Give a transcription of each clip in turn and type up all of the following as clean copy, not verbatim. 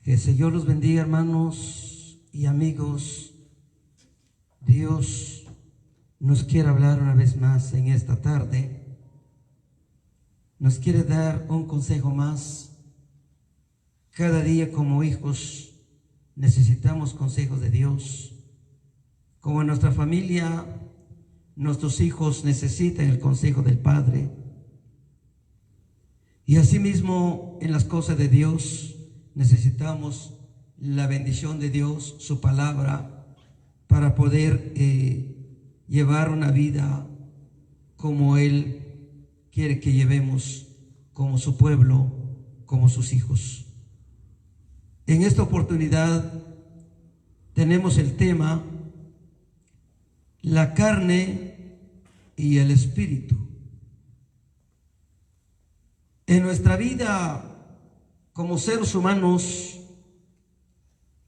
Que el Señor los bendiga, hermanos y amigos. Dios nos quiere hablar una vez más en esta tarde. Nos quiere dar un consejo más. Cada día como hijos necesitamos consejos de Dios. Como en nuestra familia, nuestros hijos necesitan el consejo del Padre. Y asimismo en las cosas de Dios necesitamos la bendición de Dios, su palabra, para poder llevar una vida como Él quiere que llevemos, como su pueblo, como sus hijos. En esta oportunidad tenemos el tema la carne y el espíritu. En nuestra vida como seres humanos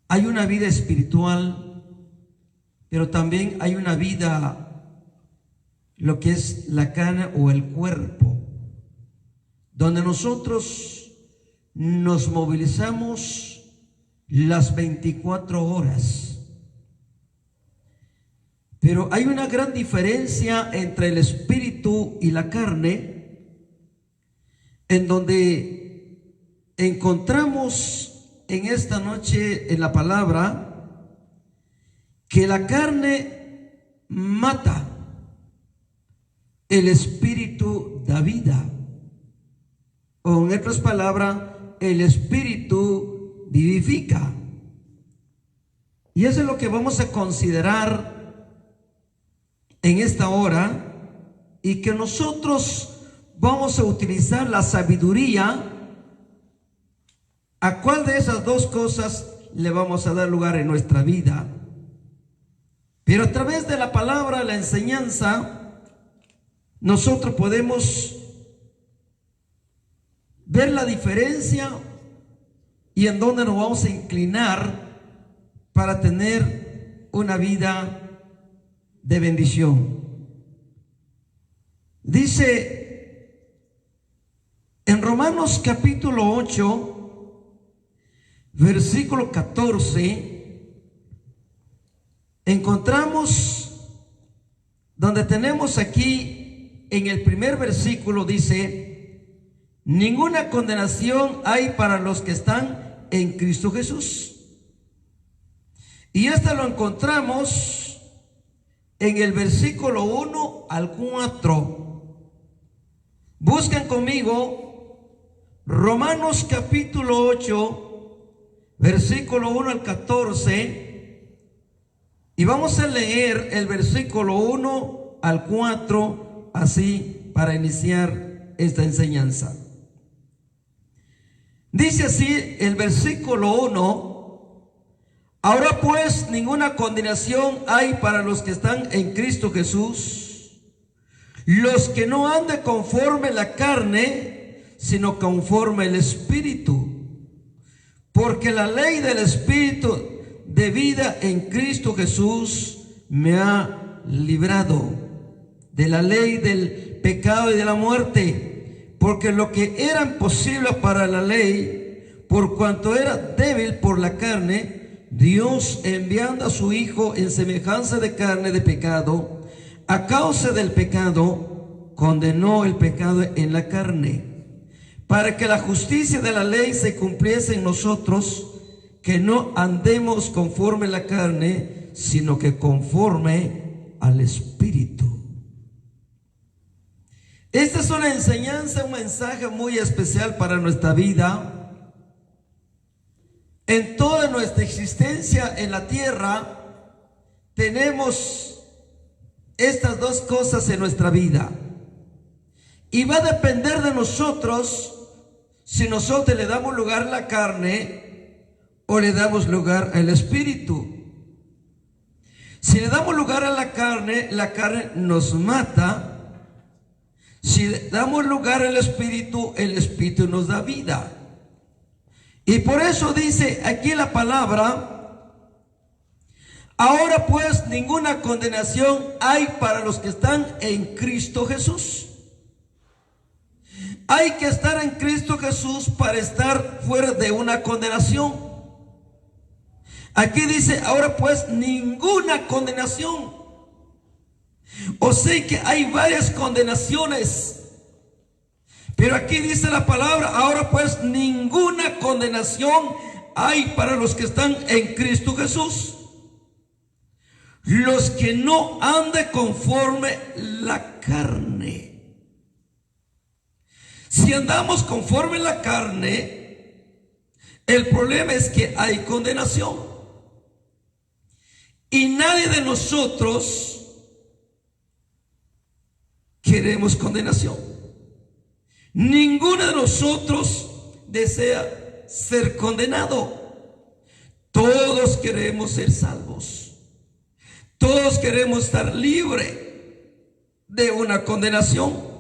hay una vida espiritual, pero también hay una vida, lo que es la carne o el cuerpo, donde nosotros nos movilizamos las 24 horas. Pero hay una gran diferencia entre el espíritu y la carne, en donde encontramos en esta noche en la palabra que la carne mata, el espíritu da vida, o en otras palabras, el espíritu vivifica. Y eso es lo que vamos a considerar en esta hora, y que nosotros vamos a utilizar la sabiduría. ¿A cuál de esas dos cosas le vamos a dar lugar en nuestra vida? Pero a través de la palabra, la enseñanza, nosotros podemos ver la diferencia y en dónde nos vamos a inclinar para tener una vida de bendición. Dice en Romanos capítulo 8, versículo 14, encontramos donde tenemos aquí en el primer versículo, dice: ninguna condenación hay para los que están en Cristo Jesús. Y esto lo encontramos en el versículo 1 al 4. Buscan conmigo Romanos capítulo 8, versículo 1 al 14, y vamos a leer el versículo 1 al 4, así para iniciar esta enseñanza. Dice así el versículo 1: ahora pues ninguna condenación hay para los que están en Cristo Jesús, los que no andan conforme la carne, sino conforme el Espíritu. Porque la ley del Espíritu de vida en Cristo Jesús me ha librado de la ley del pecado y de la muerte. Porque lo que era imposible para la ley, por cuanto era débil por la carne, Dios, enviando a su Hijo en semejanza de carne de pecado, a causa del pecado, condenó el pecado en la carne, para que la justicia de la ley se cumpliese en nosotros, que no andemos conforme a la carne, sino que conforme al Espíritu. Esta es una enseñanza, un mensaje muy especial para nuestra vida. En toda nuestra existencia en la tierra tenemos estas dos cosas en nuestra vida, y va a depender de nosotros si nosotros le damos lugar a la carne o le damos lugar al Espíritu. Si le damos lugar a la carne nos mata. Si le damos lugar al Espíritu, el Espíritu nos da vida. Y por eso dice aquí la palabra: ahora pues ninguna condenación hay para los que están en Cristo Jesús. Hay que estar en Cristo Jesús para estar fuera de una condenación. Aquí dice, ahora pues ninguna condenación. O sea que hay varias condenaciones. Pero aquí dice la palabra, ahora pues ninguna condenación hay para los que están en Cristo Jesús. Los que no andan conforme la carne. Si andamos conforme la carne, el problema es que hay condenación. Y nadie de nosotros queremos condenación. Ninguno de nosotros desea ser condenado. Todos queremos ser salvos. Todos queremos estar libres de una condenación.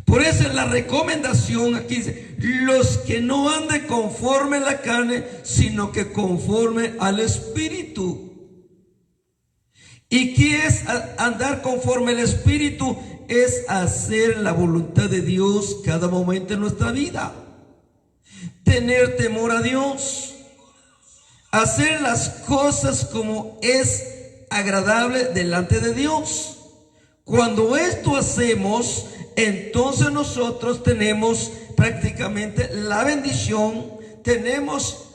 Por eso la recomendación aquí dice, los que no anden conforme a la carne, sino que conforme al Espíritu. ¿Y qué es andar conforme al Espíritu? Es hacer la voluntad de Dios cada momento de nuestra vida. Tener temor a Dios. Hacer las cosas como es agradable delante de Dios. Cuando esto hacemos, entonces nosotros tenemos prácticamente la bendición, tenemos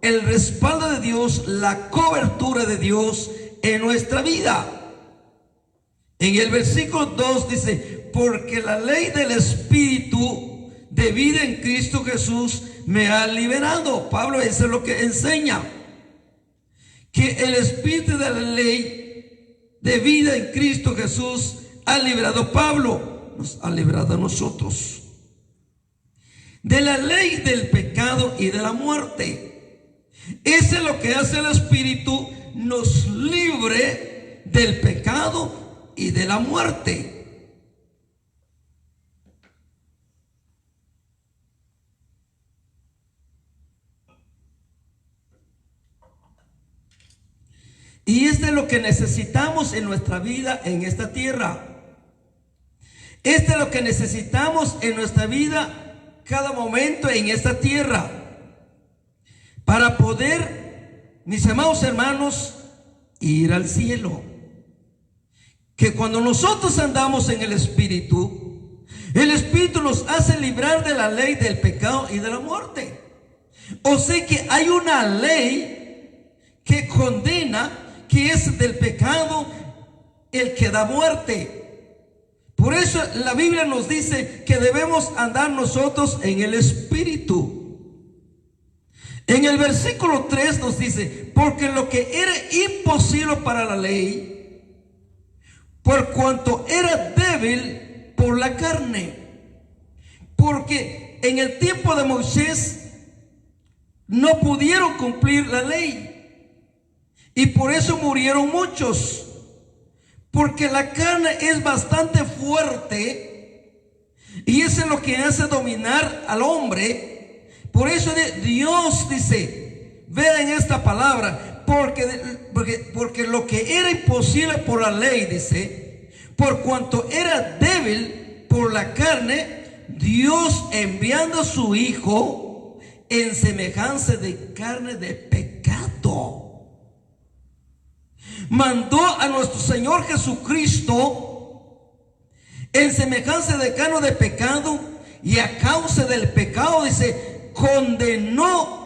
el respaldo de Dios, la cobertura de Dios en nuestra vida. En el versículo 2 dice, porque la ley del Espíritu de vida en Cristo Jesús me ha liberado. Pablo, eso es lo que enseña, que el Espíritu de la ley de vida en Cristo Jesús ha liberado. Pablo nos ha librado a nosotros de la ley del pecado y de la muerte. Eso es lo que hace el Espíritu, nos libre del pecado y de la muerte. Y esto es lo que necesitamos en nuestra vida en esta tierra. Esto es lo que necesitamos en nuestra vida cada momento en esta tierra. Para poder, mis amados hermanos, ir al cielo. Que cuando nosotros andamos en el Espíritu nos hace librar de la ley del pecado y de la muerte. O sea que hay una ley que condena, que es del pecado, el que da muerte. Por eso la Biblia nos dice que debemos andar nosotros en el Espíritu. En el versículo 3 nos dice, porque lo que era imposible para la ley, por cuanto era débil por la carne. Porque en el tiempo de Moisés no pudieron cumplir la ley. Y por eso murieron muchos. Porque la carne es bastante fuerte. Y eso es lo que hace dominar al hombre. Por eso Dios dice, vean esta palabra, porque lo que era imposible por la ley, dice, por cuanto era débil por la carne, Dios enviando a su Hijo en semejanza de carne de pecado, mandó a nuestro Señor Jesucristo en semejanza de carne de pecado, y a causa del pecado, dice, condenó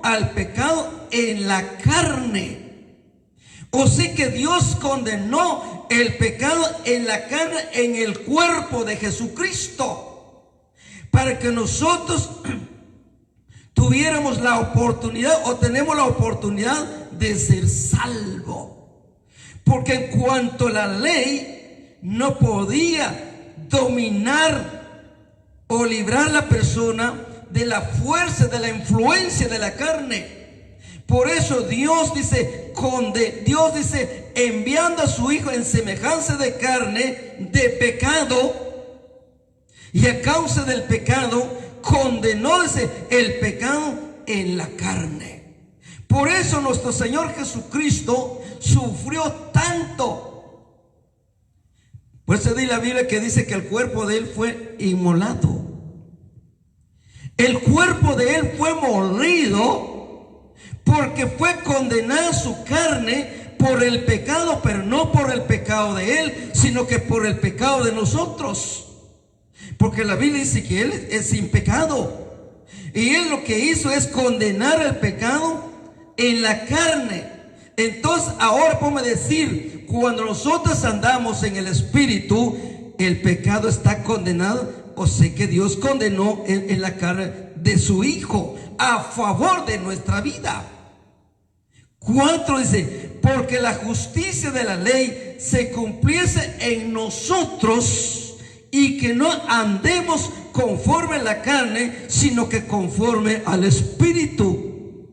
al pecado en la carne. O sea que Dios condenó el pecado en la carne, en el cuerpo de Jesucristo, para que nosotros tuviéramos la oportunidad, o tenemos la oportunidad de ser salvo. Porque en cuanto a la ley no podía dominar o librar a la persona de la fuerza, de la influencia de la carne. Por eso Dios dice, enviando a su Hijo en semejanza de carne, de pecado, y a causa del pecado condenó el pecado en la carne. Por eso nuestro Señor Jesucristo sufrió tanto. Por eso dice la Biblia que dice que el cuerpo de Él fue inmolado. El cuerpo de Él fue molido porque fue condenada su carne por el pecado, pero no por el pecado de Él, sino que por el pecado de nosotros. Porque la Biblia dice que Él es sin pecado. Y Él lo que hizo es condenar el pecado en la carne. Entonces ahora podemos decir, cuando nosotros andamos en el Espíritu, el pecado está condenado. O sea que Dios condenó en la carne de su Hijo a favor de nuestra vida. 4 dice, porque la justicia de la ley se cumpliese en nosotros, y que no andemos conforme a la carne, sino que conforme al Espíritu.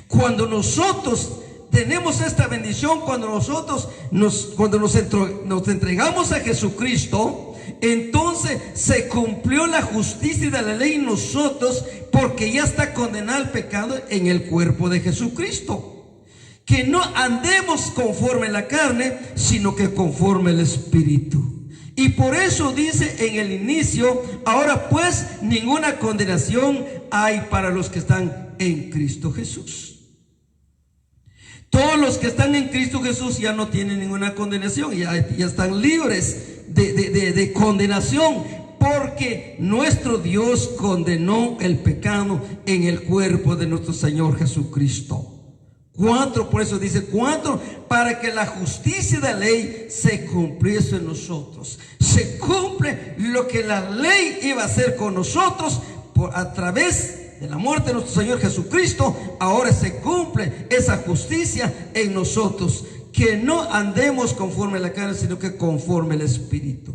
Cuando nosotros tenemos esta bendición, cuando nosotros nos entregamos a Jesucristo, entonces se cumplió la justicia de la ley en nosotros, porque ya está condenado el pecado en el cuerpo de Jesucristo. Que no andemos conforme a la carne, sino que conforme al Espíritu. Y por eso dice en el inicio, ahora pues ninguna condenación hay para los que están en Cristo Jesús. Todos los que están en Cristo Jesús ya no tienen ninguna condenación, ya están libres de condenación, porque nuestro Dios condenó el pecado en el cuerpo de nuestro Señor Jesucristo. 4, por eso dice 4, para que la justicia de la ley se cumpliese en nosotros. Se cumple lo que la ley iba a hacer con nosotros a través de la muerte de nuestro Señor Jesucristo. Ahora se cumple esa justicia en nosotros, que no andemos conforme a la carne, sino que conforme al Espíritu.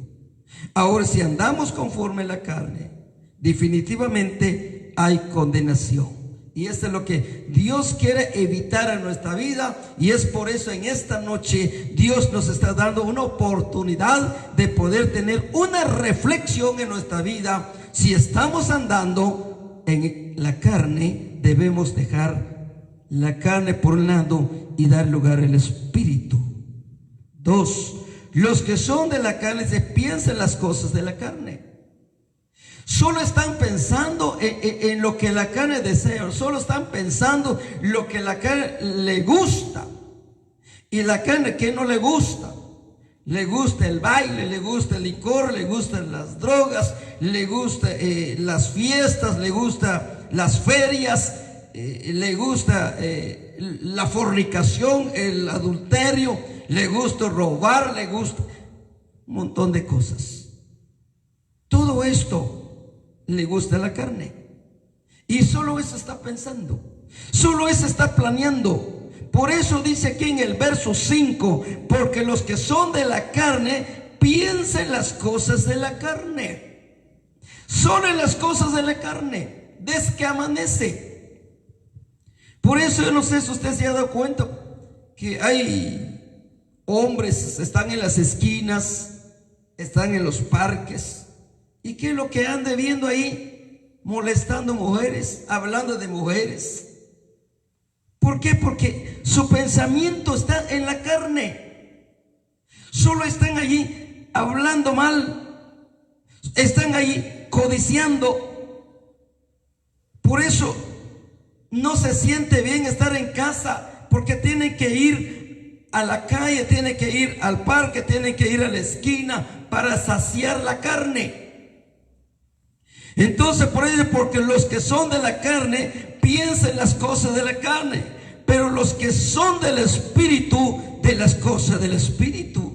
Ahora, si andamos conforme a la carne, definitivamente hay condenación. Y esto es lo que Dios quiere evitar en nuestra vida. Y es por eso en esta noche Dios nos está dando una oportunidad de poder tener una reflexión en nuestra vida. Si estamos andando en la carne, debemos dejar la carne por un lado y dar lugar al Espíritu. 2, los que son de la carne se piensan las cosas de la carne. Solo están pensando en lo que la carne desea. Solo están pensando lo que la carne le gusta. Y la carne, ¿qué no le gusta? Le gusta el baile, le gusta el licor, le gustan las drogas, le gusta las fiestas, le gusta las ferias, le gusta la fornicación, el adulterio, le gusta robar, le gusta un montón de cosas. Todo esto le gusta la carne, y solo eso está pensando, solo eso está planeando. Por eso dice aquí en el verso 5, porque los que son de la carne piensan las cosas de la carne, solo en las cosas de la carne, desde que amanece. Por eso yo no sé si usted se ha dado cuenta que hay hombres, están en las esquinas, están en los parques. ¿Y qué es lo que ande viendo ahí? Molestando mujeres, hablando de mujeres. ¿Por qué? Porque su pensamiento está en la carne. Solo están allí hablando mal, están allí codiciando. Por eso no se siente bien estar en casa, porque tienen que ir a la calle, tienen que ir al parque, tienen que ir a la esquina para saciar la carne. Entonces, por ello, porque los que son de la carne piensan las cosas de la carne, pero los que son del Espíritu, de las cosas del Espíritu.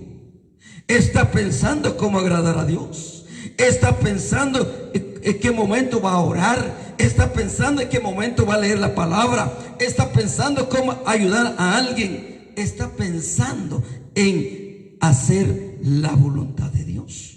Está pensando cómo agradar a Dios, está pensando en qué momento va a orar, está pensando en qué momento va a leer la palabra, está pensando cómo ayudar a alguien, está pensando en hacer la voluntad de Dios.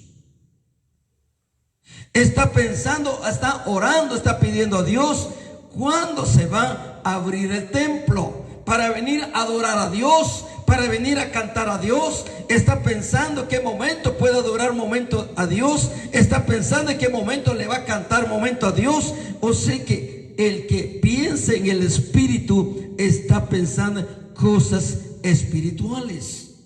Está pensando, está orando, está pidiendo a Dios cuándo se va a abrir el templo para venir a adorar a Dios, para venir a cantar a Dios. Está pensando en qué momento puede adorar momento a Dios, está pensando en qué momento le va a cantar momento a Dios. O sea que el que piensa en el Espíritu está pensando en cosas espirituales.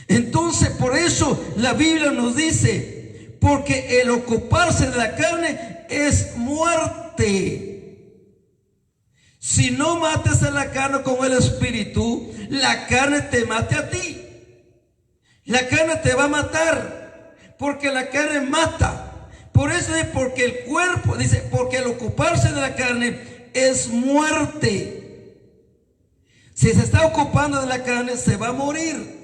Entonces, por eso la Biblia nos dice: porque el ocuparse de la carne es muerte. Si no mates a la carne con el espíritu, la carne te mate a ti. La carne te va a matar, porque la carne mata. Por eso es porque el cuerpo, dice, porque el ocuparse de la carne es muerte. Si se está ocupando de la carne, se va a morir.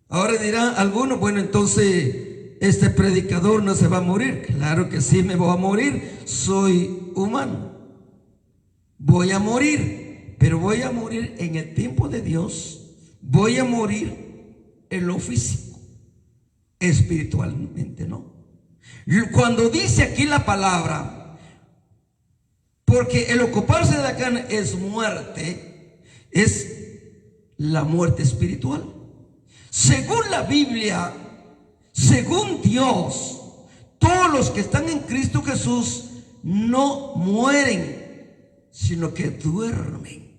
Ahora dirán algunos, bueno, entonces este predicador no se va a morir. Claro que sí, me voy a morir. Soy humano. Voy a morir, pero voy a morir en el tiempo de Dios. Voy a morir en lo físico, espiritualmente no. Cuando dice aquí la palabra, porque el ocuparse de la carne es muerte, es la muerte espiritual. Según la Biblia, según Dios, todos los que están en Cristo Jesús no mueren, sino que duermen.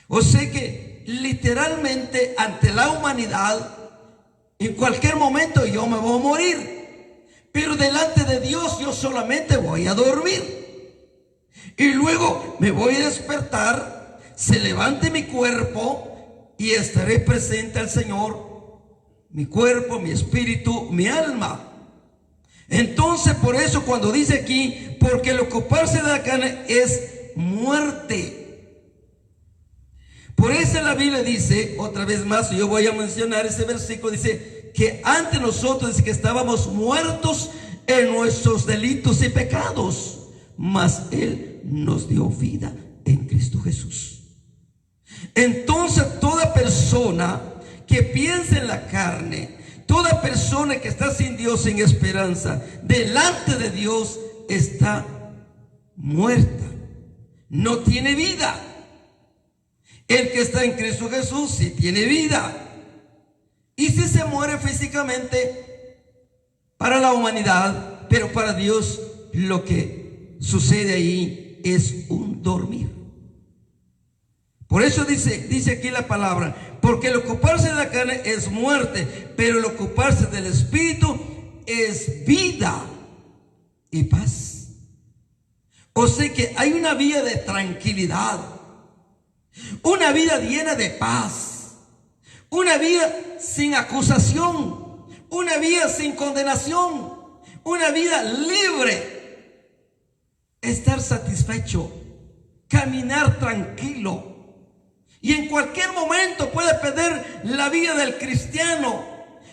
O sea que literalmente ante la humanidad, en cualquier momento yo me voy a morir. Pero delante de Dios yo solamente voy a dormir. Y luego me voy a despertar, se levante mi cuerpo y estaré presente al Señor. Mi cuerpo, mi espíritu, mi alma. Entonces por eso cuando dice aquí, porque el ocuparse de la carne es muerte. Por eso la Biblia dice, otra vez más, yo voy a mencionar ese versículo, dice que antes nosotros dice que estábamos muertos en nuestros delitos y pecados, mas Él nos dio vida en Cristo Jesús. Entonces toda persona que piensa en la carne, toda persona que está sin Dios, sin esperanza, delante de Dios está muerta, no tiene vida. El que está en Cristo Jesús sí tiene vida. Y si se muere físicamente para la humanidad, pero para Dios lo que sucede ahí es un dormir. Por eso dice aquí la palabra, porque el ocuparse de la carne es muerte, pero el ocuparse del espíritu es vida y paz. O sea que hay una vida de tranquilidad, una vida llena de paz, una vida sin acusación, una vida sin condenación, una vida libre, estar satisfecho, caminar tranquilo. Y en cualquier momento puede perder la vida del cristiano,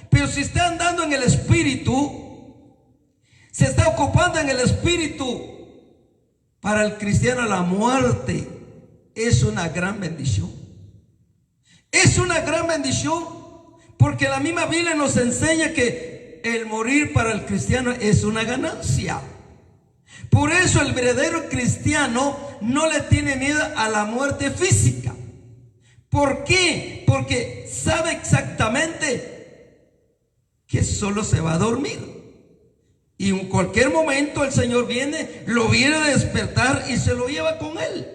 pero si está andando en el espíritu, se está ocupando en el espíritu, para el cristiano la muerte es una gran bendición. Es una gran bendición porque la misma Biblia nos enseña que el morir para el cristiano es una ganancia. Por eso el verdadero cristiano no le tiene miedo a la muerte física. ¿Por qué? Porque sabe exactamente que solo se va a dormir. Y en cualquier momento el Señor viene, lo viene a despertar y se lo lleva con Él.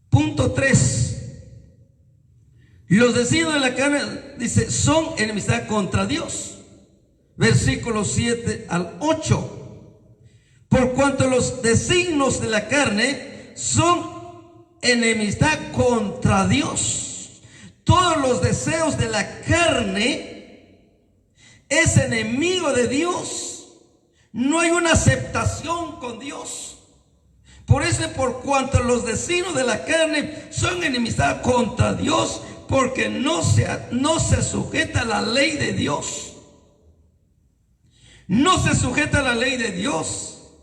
Punto 3. Los designios de la carne, dice, son enemistad contra Dios. Versículos 7 al 8. Por cuanto los designios de la carne son enemistad contra Dios. Todos los deseos de la carne es enemigo de Dios. No hay una aceptación con Dios. Por eso, por cuanto los designios de la carne son enemistad contra Dios, porque no se sujeta a la ley de Dios. No se sujeta a la ley de Dios.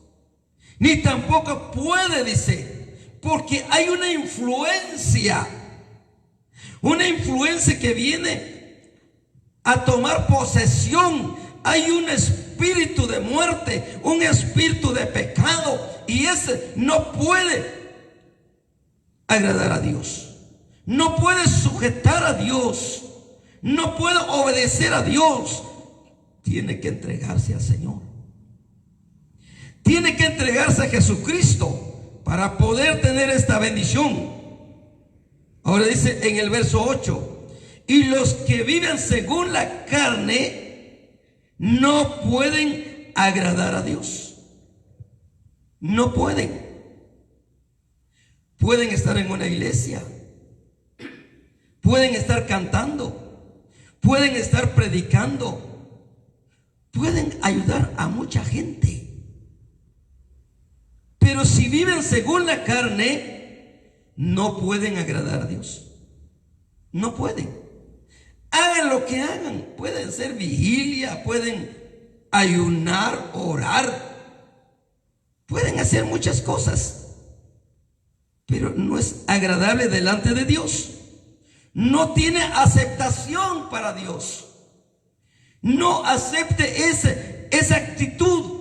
Ni tampoco puede, dice, porque hay una influencia que viene a tomar posesión. Hay un espíritu de muerte, un espíritu de pecado, y ese no puede agradar a Dios, no puede sujetar a Dios, no puede obedecer a Dios. Tiene que entregarse al Señor, tiene que entregarse a Jesucristo para poder tener esta bendición. Ahora dice en el verso 8: Y los que viven según la carne no pueden agradar a Dios. No pueden. Pueden estar en una iglesia, pueden estar cantando, pueden estar predicando, pueden ayudar a mucha gente. Pero si viven según la carne, no pueden agradar a Dios. No pueden. Hagan lo que hagan. Pueden hacer vigilia, pueden ayunar, orar. Pueden hacer muchas cosas. Pero no es agradable delante de Dios. No tiene aceptación para Dios. No acepte esa actitud.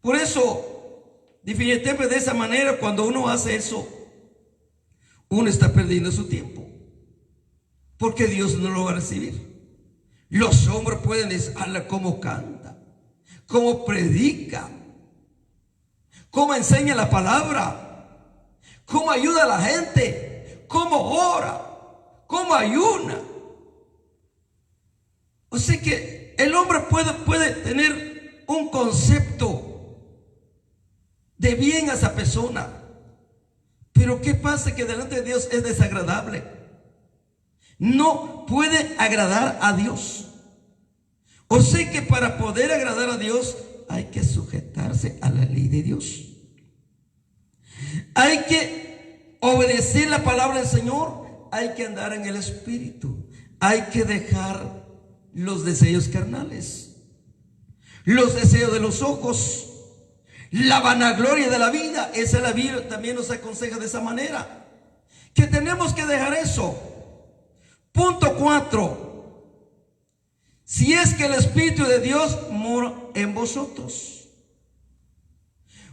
Por eso, definitivamente de esa manera, cuando uno hace eso, uno está perdiendo su tiempo. Porque Dios no lo va a recibir. Los hombres pueden decir, ala, cómo canta, cómo predica, cómo enseña la palabra, cómo ayuda a la gente, cómo ora, cómo ayuna. O sea que el hombre puede tener un concepto de bien a esa persona. Pero ¿qué pasa? Que delante de Dios es desagradable. No puede agradar a Dios. O sea que para poder agradar a Dios hay que sujetarse a la ley de Dios. Hay que obedecer la palabra del Señor. Hay que andar en el Espíritu. Hay que dejar los deseos carnales, los deseos de los ojos, la vanagloria de la vida. Esa la Biblia también nos aconseja de esa manera, que tenemos que dejar eso. Punto 4. Si es que el Espíritu de Dios mora en vosotros.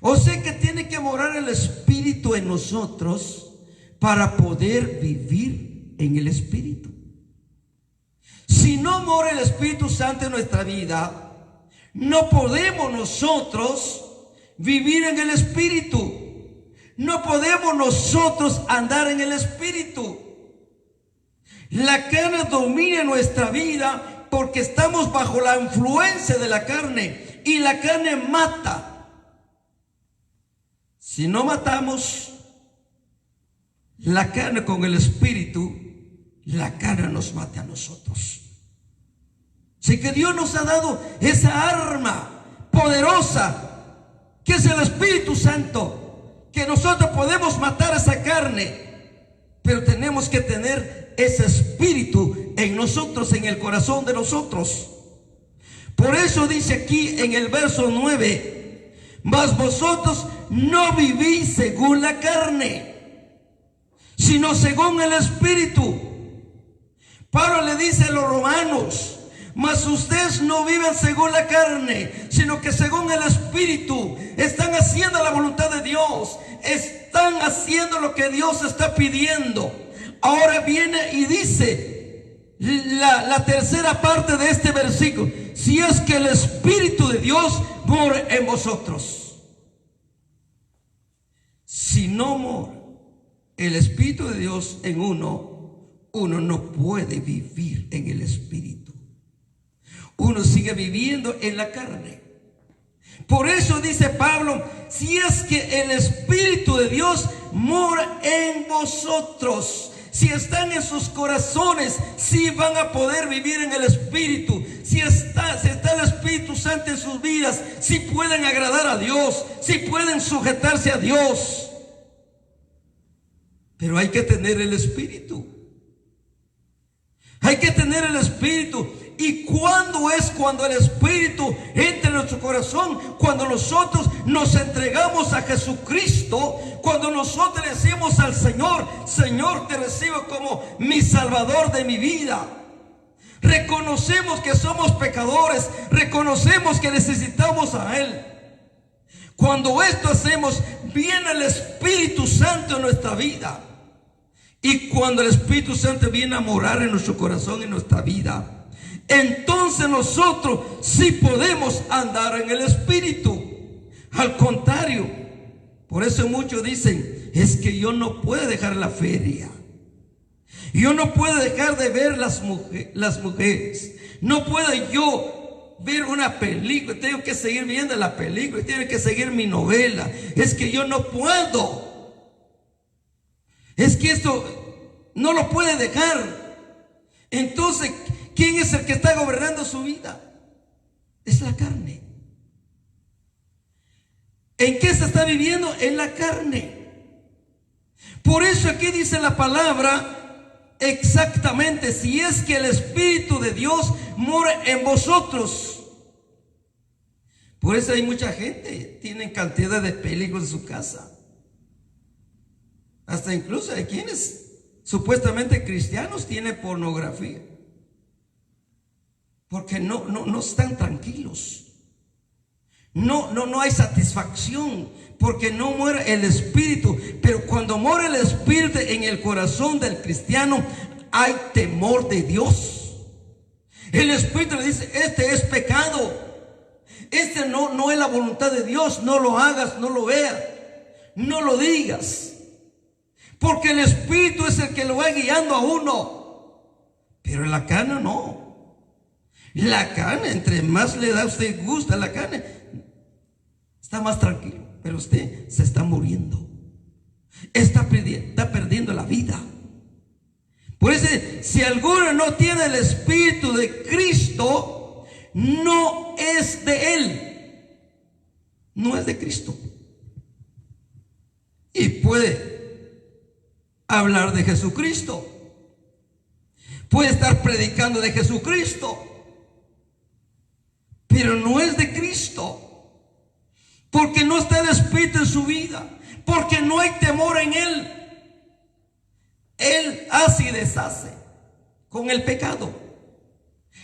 O sea que tiene que morar el Espíritu en nosotros para poder vivir en el Espíritu. Si no mora el Espíritu Santo en nuestra vida, no podemos nosotros vivir en el Espíritu. No podemos nosotros andar en el Espíritu. La carne domina nuestra vida porque estamos bajo la influencia de la carne, y la carne mata. Si no matamos la carne con el Espíritu, la carne nos mata a nosotros. Así que Dios nos ha dado esa arma poderosa que es el Espíritu Santo, que nosotros podemos matar esa carne, pero tenemos que tener ese Espíritu en nosotros, en el corazón de nosotros. Por eso dice aquí en el verso 9: mas vosotros no vivís según la carne, sino según el Espíritu. Pablo le dice a los romanos: mas ustedes no viven según la carne, sino que según el Espíritu están haciendo la voluntad de Dios, están haciendo lo que Dios está pidiendo. Ahora viene y dice la tercera parte de este versículo: si es que el Espíritu de Dios mora en vosotros. Si no mora el Espíritu de Dios en uno no puede vivir en el Espíritu. Uno sigue viviendo en la carne. Por eso dice Pablo: si es que el Espíritu de Dios mora en vosotros. Si están en sus corazones, sí van a poder vivir en el Espíritu. Si está el Espíritu Santo en sus vidas, sí pueden agradar a Dios, sí pueden sujetarse a Dios. Pero hay que tener el Espíritu. Hay que tener el Espíritu. ¿Y cuándo es cuando el Espíritu entra en nuestro corazón? Cuando nosotros nos entregamos a Jesucristo, cuando nosotros le decimos al Señor: Señor, te recibo como mi Salvador de mi vida. Reconocemos que somos pecadores, reconocemos que necesitamos a Él. Cuando esto hacemos, viene el Espíritu Santo en nuestra vida. Y cuando el Espíritu Santo viene a morar en nuestro corazón, en nuestra vida, entonces nosotros sí podemos andar en el Espíritu. Al contrario, por eso muchos dicen: es que yo no puedo dejar la feria, Yo no puedo dejar de ver las mujeres. No puedo yo ver una película. Tengo que seguir viendo la película. Tengo que seguir mi novela. Es que yo no puedo. Es que esto no lo puede dejar. Entonces, ¿quién es el que está gobernando su vida? Es la carne. ¿En qué se está viviendo? En la carne. Por eso aquí dice la palabra exactamente: si es que el Espíritu de Dios mora en vosotros. Por eso hay mucha gente, tienen cantidad de películas en su casa. Hasta incluso hay quienes supuestamente cristianos tienen pornografía. Porque no están tranquilos. No hay satisfacción, porque no muere el Espíritu. Pero cuando muere el Espíritu en el corazón del cristiano, hay temor de Dios. El Espíritu le dice: este es pecado, este no es la voluntad de Dios, no lo hagas, no lo veas, no lo digas. Porque el Espíritu es el que lo va guiando a uno. Pero la carne no. La carne, entre más le da a usted gusto a la carne, está más tranquilo. Pero usted se está muriendo. Está perdiendo la vida. Por eso, si alguno no tiene el Espíritu de Cristo, no es de Él. No es de Cristo. Y puede hablar de Jesucristo. Puede estar predicando de Jesucristo. Pero no es de Cristo, porque no está el Espíritu en su vida, porque no hay temor en Él. Él hace y deshace con el pecado,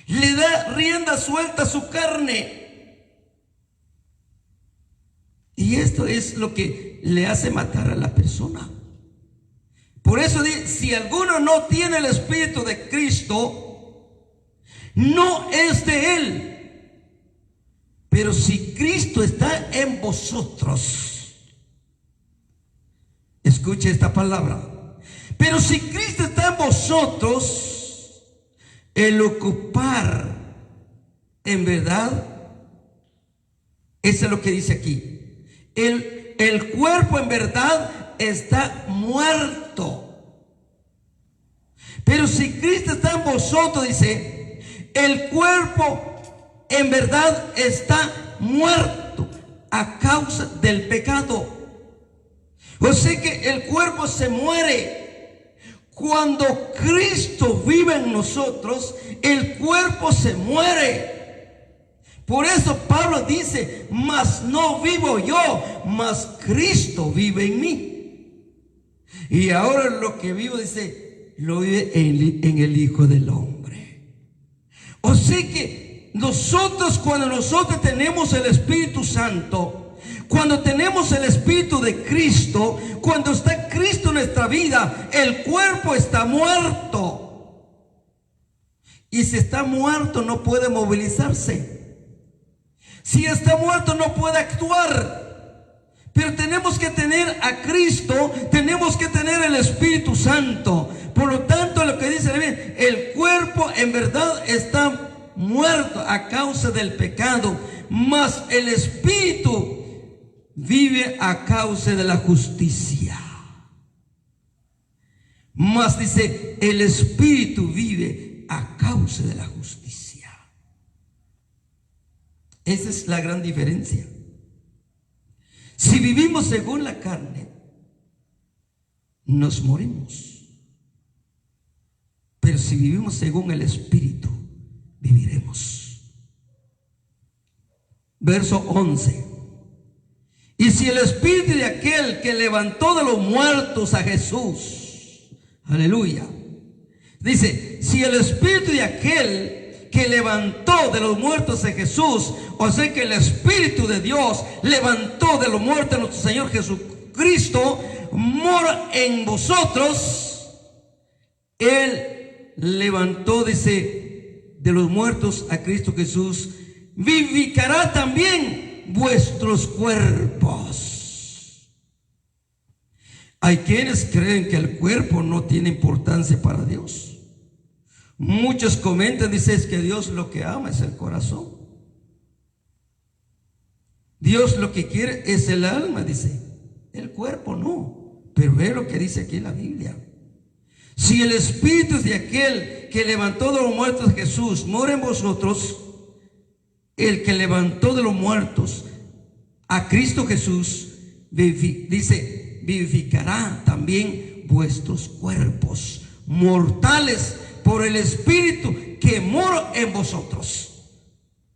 le da rienda suelta a su carne, y esto es lo que le hace matar a la persona. Por eso dice: si alguno no tiene el Espíritu de Cristo, no es de Él. Pero si Cristo está en vosotros, escuche esta palabra: pero si Cristo está en vosotros, el ocupar en verdad, eso es lo que dice aquí, el cuerpo en verdad está muerto. Pero si Cristo está en vosotros, dice, el cuerpo en verdad está muerto a causa del pecado. O sea que el cuerpo se muere. Cuando Cristo vive en nosotros, el cuerpo se muere. Por eso Pablo dice: mas no vivo yo, mas Cristo vive en mí. Y ahora lo que vivo, dice, lo vive en el Hijo del Hombre. O sea que cuando nosotros tenemos el Espíritu Santo, cuando tenemos el Espíritu de Cristo, cuando está Cristo en nuestra vida, el cuerpo está muerto. Y si está muerto, no puede movilizarse. Si está muerto, no puede actuar. Pero tenemos que tener a Cristo, tenemos que tener el Espíritu Santo. Por lo tanto, lo que dice el cuerpo en verdad está muerto a causa del pecado, mas el Espíritu vive a causa de la justicia. Mas dice, el Espíritu vive a causa de la justicia. Esa es la gran diferencia. Si vivimos según la carne, nos morimos. Pero si vivimos según el Espíritu, viviremos. Verso 11. Y si el Espíritu de aquel que levantó de los muertos a Jesús, aleluya, dice, si el Espíritu de aquel que levantó de los muertos a Jesús, o sea que el Espíritu de Dios levantó de los muertos a nuestro Señor Jesucristo, mora en vosotros. Él levantó, dice, de los muertos a Cristo Jesús, vivificará también vuestros cuerpos. Hay quienes creen que el cuerpo no tiene importancia para Dios. Muchos comentan, dicen que Dios lo que ama es el corazón. Dios lo que quiere es el alma, dice. El cuerpo no. Pero ve lo que dice aquí la Biblia. Si el espíritu de aquel que levantó de los muertos a Jesús mora en vosotros, el que levantó de los muertos a Cristo Jesús, dice, vivificará también vuestros cuerpos mortales por el espíritu que mora en vosotros.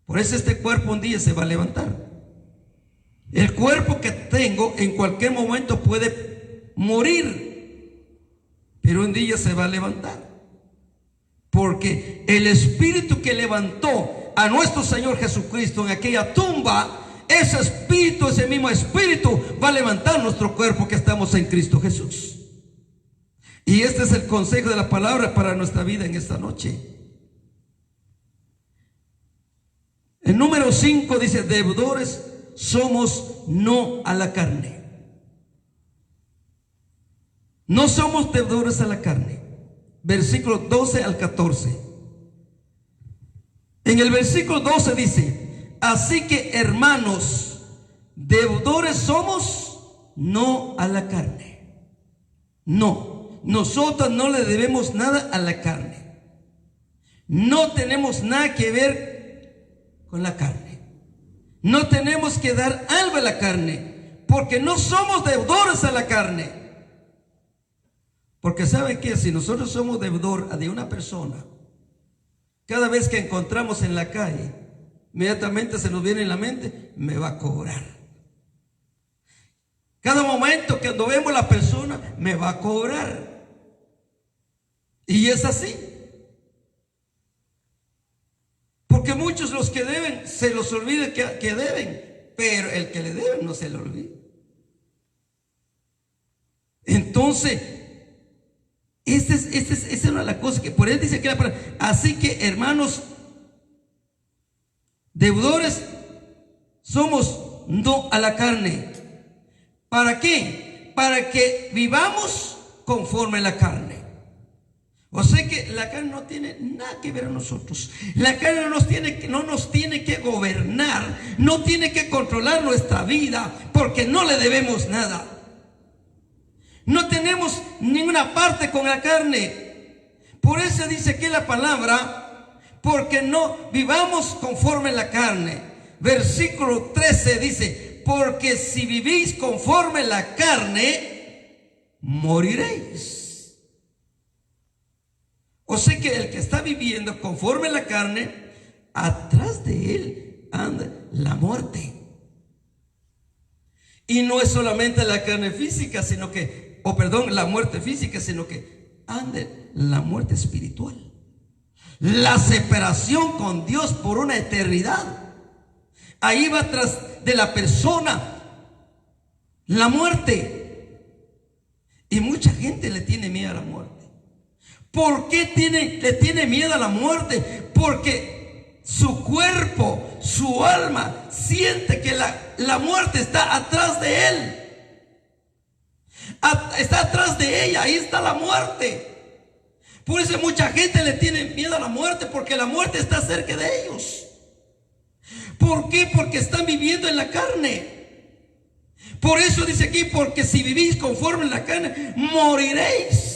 Por eso este cuerpo un día se va a levantar. El cuerpo que tengo en cualquier momento puede morir, pero un día se va a levantar. Porque el espíritu que levantó a nuestro Señor Jesucristo en aquella tumba, ese espíritu, ese mismo espíritu va a levantar nuestro cuerpo que estamos en Cristo Jesús. Y este es el consejo de la palabra para nuestra vida en esta noche. El número 5 dice: deudores somos no a la carne. No somos deudores a la carne. Versículo 12 al 14. En el versículo 12 dice: así que, hermanos, deudores somos no a la carne. No, nosotros no le debemos nada a la carne. No tenemos nada que ver con la carne. No tenemos que dar algo a la carne, porque no somos deudores a la carne. Porque ¿saben qué? Si nosotros somos deudor de una persona, cada vez que encontramos en la calle, inmediatamente se nos viene en la mente: me va a cobrar. Cada momento que cuando vemos a la persona, me va a cobrar. Y es así. Porque muchos, los que deben, se los olvida que deben, pero el que le deben no se le olvida. Entonces, esa es una de las cosas que por él dice que la palabra. Así que, hermanos, deudores somos no a la carne. ¿Para qué? Para que vivamos conforme a la carne. O sea que la carne no tiene nada que ver a nosotros. La carne no nos tiene que gobernar, no tiene que controlar nuestra vida, porque no le debemos nada. No tenemos ninguna parte con la carne. Por eso dice que la palabra, porque no vivamos conforme a la carne. Versículo 13 dice: porque si vivís conforme a la carne, moriréis. O sea que el que está viviendo conforme a la carne, atrás de él anda la muerte. Y no es solamente la carne física, sino que, la muerte física, sino que anda la muerte espiritual. La separación con Dios por una eternidad. Ahí va atrás de la persona la muerte. Y mucha gente le tiene miedo a la muerte. ¿Por qué le tiene miedo a la muerte? Porque su cuerpo, su alma, siente que la muerte está atrás de él. Está atrás de ella, ahí está la muerte. Por eso mucha gente le tiene miedo a la muerte, porque la muerte está cerca de ellos. ¿Por qué? Porque están viviendo en la carne. Por eso dice aquí: porque si vivís conforme en la carne, moriréis.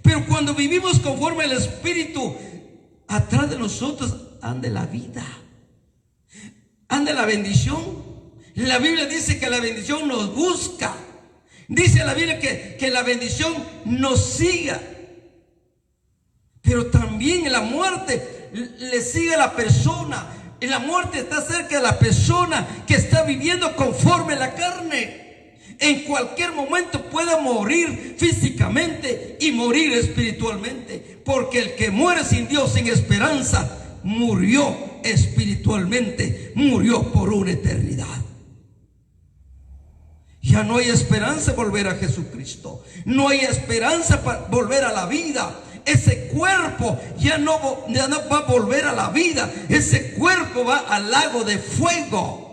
Pero cuando vivimos conforme al Espíritu, atrás de nosotros anda la vida, anda la bendición. La Biblia dice que la bendición nos busca. Dice la Biblia que la bendición nos siga. Pero también en la muerte le sigue a la persona. En la muerte está cerca de la persona que está viviendo conforme a la carne. En cualquier momento puede morir físicamente y morir espiritualmente. Porque el que muere sin Dios, sin esperanza, murió espiritualmente, murió por una eternidad. Ya no hay esperanza volver a Jesucristo. No hay esperanza para volver a la vida. Ese cuerpo ya no va a volver a la vida. Ese cuerpo va al lago de fuego.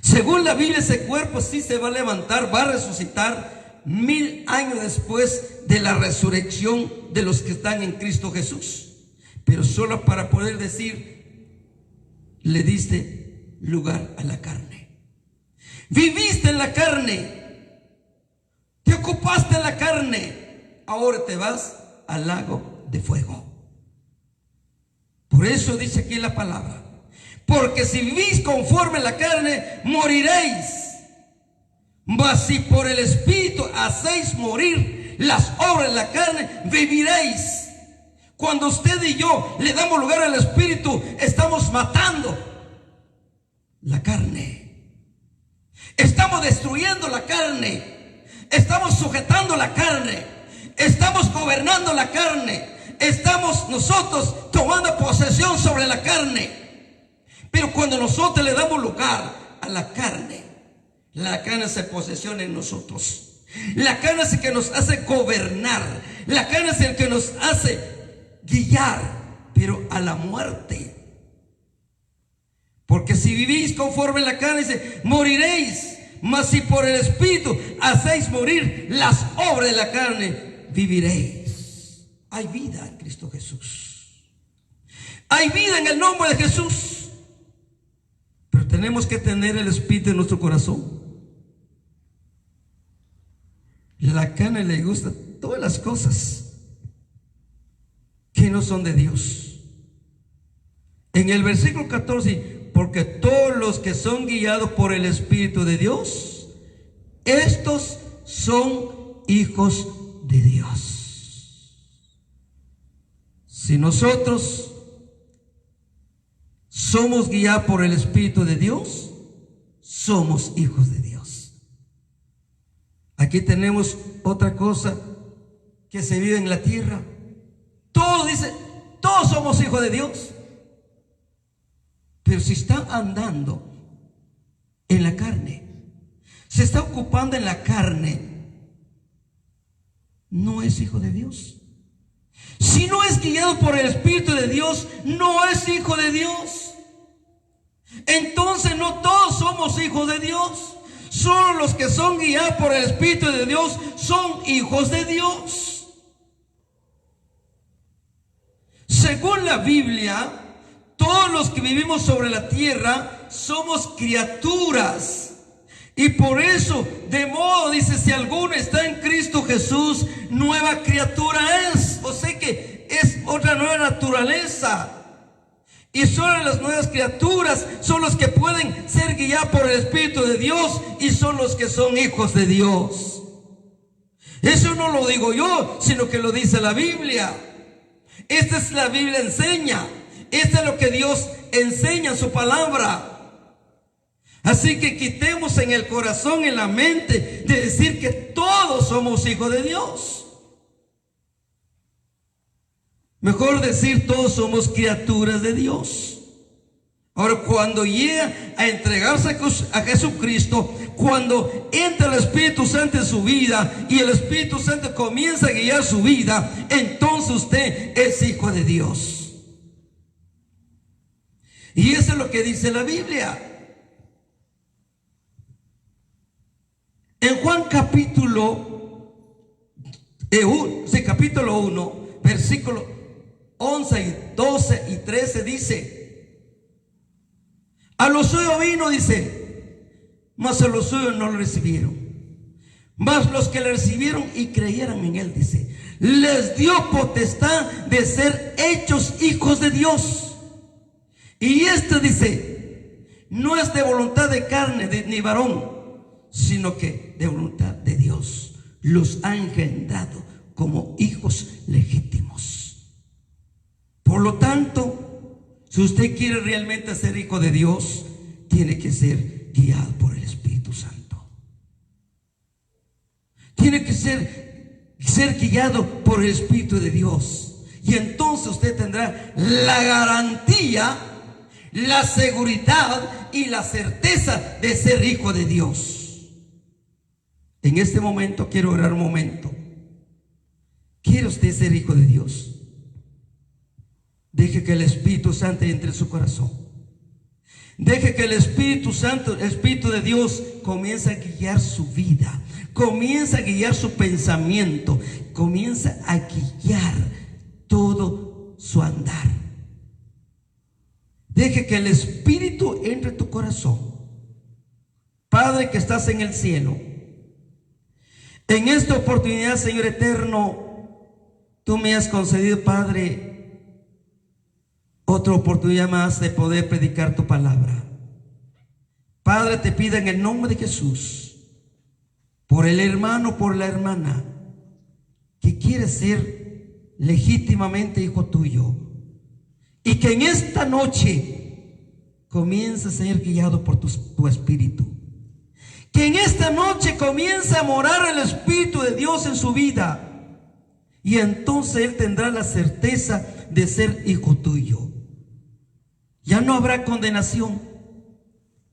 Según la Biblia, ese cuerpo sí se va a levantar, va a resucitar 1000 años después de la resurrección de los que están en Cristo Jesús. Pero solo para poder decir, le diste lugar a la carne. Viviste en la carne, te ocupaste en la carne, ahora te vas al lago de fuego. Por eso dice aquí la palabra: porque si vivís conforme a la carne, moriréis. Mas si por el Espíritu hacéis morir las obras de la carne, viviréis. Cuando usted y yo le damos lugar al Espíritu, estamos matando la carne. Estamos destruyendo la carne. Estamos sujetando la carne. Estamos gobernando la carne. Estamos nosotros tomando posesión sobre la carne. Pero cuando nosotros le damos lugar a la carne se posesiona en nosotros. La carne es el que nos hace gobernar. La carne es el que nos hace guiar, pero a la muerte. Porque si vivís conforme a la carne, dice, moriréis. Mas si por el Espíritu hacéis morir las obras de la carne, viviréis. Hay vida en Cristo Jesús. Hay vida en el nombre de Jesús. Pero tenemos que tener el Espíritu en nuestro corazón. La carne le gusta todas las cosas que no son de Dios. En el versículo 14, porque todos los que son guiados por el Espíritu de Dios, estos son hijos de Dios. Si nosotros somos guiados por el Espíritu de Dios, somos hijos de Dios. Aquí tenemos otra cosa que se vive en la tierra. Todos dicen, todos somos hijos de Dios. Pero si está andando en la carne, se está ocupando en la carne, no es hijo de Dios. Si no es guiado por el Espíritu de Dios, no es hijo de Dios. Entonces no todos somos hijos de Dios. Solo los que son guiados por el Espíritu de Dios son hijos de Dios. Según la Biblia, todos los que vivimos sobre la tierra somos criaturas. Y por eso, de modo, dice, si alguno está en Cristo Jesús, nueva criatura es. O sea que es otra nueva naturaleza. Y solo las nuevas criaturas son los que pueden ser guiados por el Espíritu de Dios y son los que son hijos de Dios. Eso no lo digo yo, sino que lo dice la Biblia. Esta es la Biblia enseña. Esto es lo que Dios enseña en su palabra. Así que quitemos en el corazón, en la mente, de decir que todos somos hijos de Dios. Mejor decir todos somos criaturas de Dios. Ahora, cuando llega a entregarse a Jesucristo, cuando entra el Espíritu Santo en su vida y el Espíritu Santo comienza a guiar su vida, entonces usted es hijo de Dios. Y eso es lo que dice la Biblia. En Juan capítulo 1, versículo 11 y 12 y 13 dice: a los suyos vino, dice, mas a los suyos no lo recibieron. Mas los que le recibieron y creyeran en él, dice, les dio potestad de ser hechos hijos de Dios. Y dice, no es de voluntad de carne ni varón, sino que de voluntad de Dios los ha engendrado como hijos legítimos. Por lo tanto, si usted quiere realmente ser hijo de Dios, tiene que ser guiado por el Espíritu Santo. Tiene que ser guiado por el Espíritu de Dios. Y entonces usted tendrá la garantía, la seguridad y la certeza de ser hijo de Dios. En este momento quiero orar un momento. ¿Quiere usted ser hijo de Dios? Deje que el Espíritu Santo entre en su corazón. Deje que el Espíritu Santo, el Espíritu de Dios, comience a guiar su vida, comienza a guiar su pensamiento, comienza a guiar todo su andar. Deje que el Espíritu entre en tu corazón. Padre que estás en el cielo, en esta oportunidad, Señor eterno, tú me has concedido, Padre, otra oportunidad más de poder predicar tu palabra. Padre, te pido en el nombre de Jesús, por el hermano, por la hermana que quiere ser legítimamente hijo tuyo, y que en esta noche comience a ser guiado por tu Espíritu. Que en esta noche comience a morar el Espíritu de Dios en su vida, y entonces él tendrá la certeza de ser hijo tuyo. Ya no habrá condenación,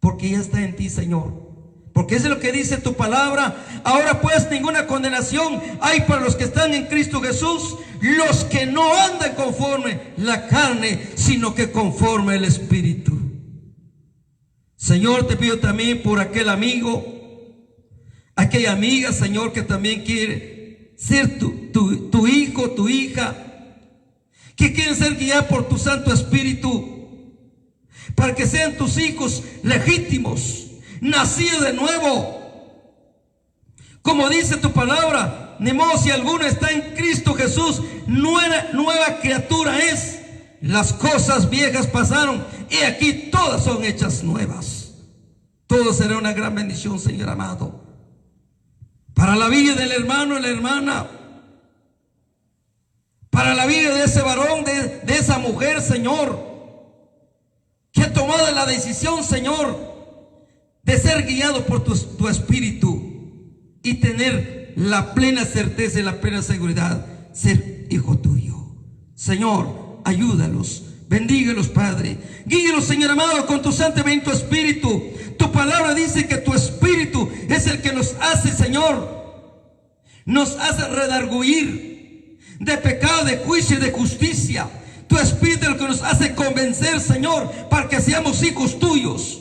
porque ya está en ti, Señor. Porque eso es lo que dice tu palabra. Ahora pues ninguna condenación hay para los que están en Cristo Jesús, los que no andan conforme la carne, sino que conforme el Espíritu. Señor, te pido también por aquel amigo, aquella amiga, Señor, que también quiere ser tu hijo, tu hija, que quieren ser guiados por tu Santo Espíritu, para que sean tus hijos legítimos, nacidos de nuevo. Como dice tu palabra, ni modo si alguno está en Cristo Jesús, nueva criatura es. Las cosas viejas pasaron y aquí todas son hechas nuevas. Todo será una gran bendición, Señor amado, para la vida del hermano y la hermana, para la vida de ese varón, de esa mujer, Señor, que ha tomado la decisión, Señor, de ser guiado por tu Espíritu y tener la plena certeza y la plena seguridad, ser hijo tuyo. Señor, ayúdalos, bendíguelos, Padre, guíelos, Señor amado, con tu santo y bendito Espíritu. Tu palabra dice que tu Espíritu es el que nos hace, Señor, nos hace redarguir de pecado, de juicio y de justicia. Tu Espíritu es el que nos hace convencer, Señor, para que seamos hijos tuyos.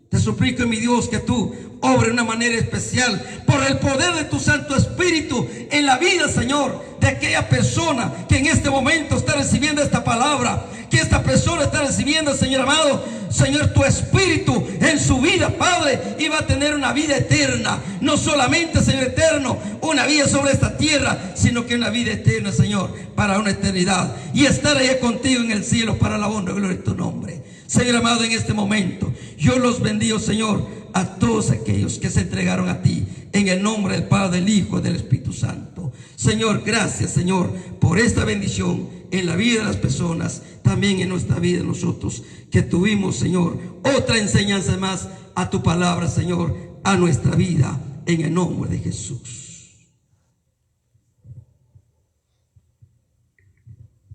Te suplico, mi Dios, que tú obres de una manera especial por el poder de tu Santo Espíritu en la vida, Señor, de aquella persona que en este momento está recibiendo esta palabra, que esta persona está recibiendo, Señor amado, Señor, tu Espíritu en su vida, Padre, y va a tener una vida eterna. No solamente, Señor eterno, una vida sobre esta tierra, sino que una vida eterna, Señor, para una eternidad, y estar allá contigo en el cielo para la honra y gloria de tu nombre. Señor amado, en este momento yo los bendigo, Señor, a todos aquellos que se entregaron a ti, en el nombre del Padre, del Hijo y del Espíritu Santo. Señor, gracias, Señor, por esta bendición en la vida de las personas, también en nuestra vida nosotros, que tuvimos, Señor, otra enseñanza más a tu palabra, Señor, a nuestra vida, en el nombre de Jesús.